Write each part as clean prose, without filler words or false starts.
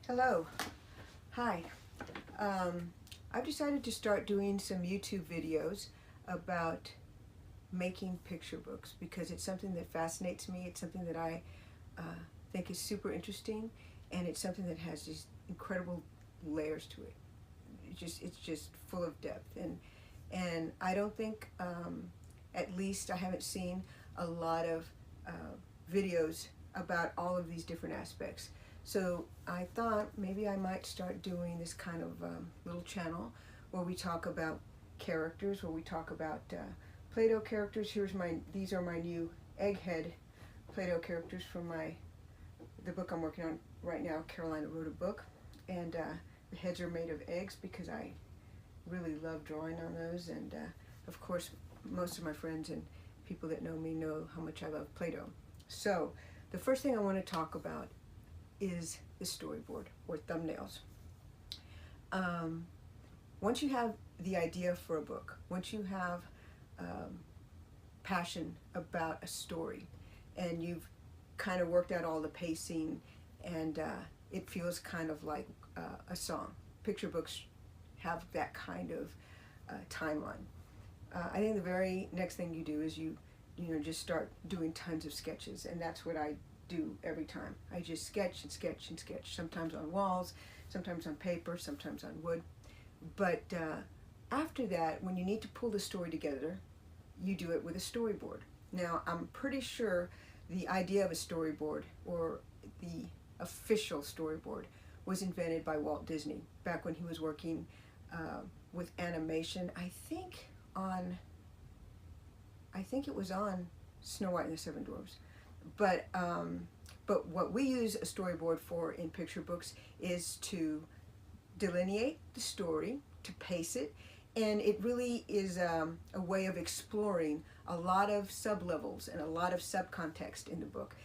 Hello. Hi. I've decided to start doing some YouTube videos about making picture books because it's something that fascinates me. It's something that I think is super interesting, and it's something that has these incredible layers to it. It's just full of depth, and I don't think, at least I haven't seen a lot of videos about all of these different aspects. So I thought maybe I might start doing this kind of little channel where we talk about characters, where we talk about Play-Doh characters. These are my new egghead Play-Doh characters from the book I'm working on right now. Carolina wrote a book, and the heads are made of eggs because I really love drawing on those, and of course most of my friends and people that know me know how much I love Play-Doh. So the first thing I want to talk about is the storyboard or thumbnails. Once you have the idea for a book, once you have passion about a story, and you've kind of worked out all the pacing, and it feels kind of like a song. Picture books have that kind of timeline. I think the very next thing you do is you just start doing tons of sketches, and that's what I do every time. I just sketch and sketch and sketch, sometimes on walls, sometimes on paper, sometimes on wood. But after that, when you need to pull the story together, you do it with a storyboard. Now, I'm pretty sure the idea of a storyboard, or the official storyboard, was invented by Walt Disney back when he was working with animation. I think it was on Snow White and the Seven Dwarfs. But what we use a storyboard for in picture books is to delineate the story, to pace it, and it really is a way of exploring a lot of sub-levels and a lot of subcontext in the book.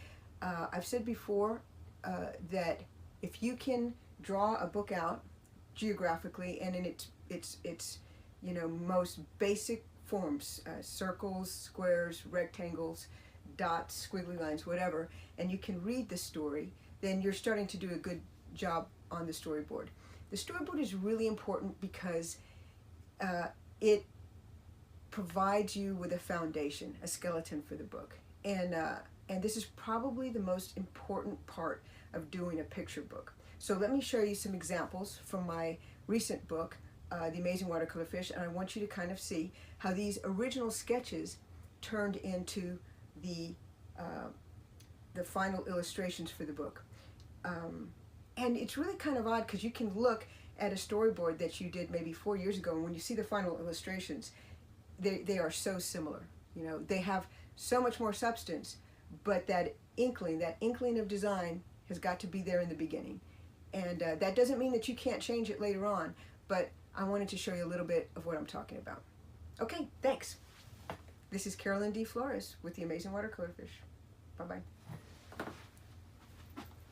I've said before that if you can draw a book out geographically and in its most basic forms, circles, squares, rectangles, dots, squiggly lines, whatever, and you can read the story, then you're starting to do a good job on the storyboard. The storyboard is really important because it provides you with a foundation, a skeleton for the book, and this is probably the most important part of doing a picture book. So let me show you some examples from my recent book, The Amazing Watercolor Fish, and I want you to kind of see how these original sketches turned into the final illustrations for the book. And it's really kind of odd because you can look at a storyboard that you did maybe 4 years ago, and when you see the final illustrations, they are so similar. They have so much more substance, but that inkling of design has got to be there in the beginning. And that doesn't mean that you can't change it later on, but I wanted to show you a little bit of what I'm talking about. Okay, thanks. This is Carolyn Dee Flores with The Amazing Watercolor Fish. Bye-bye.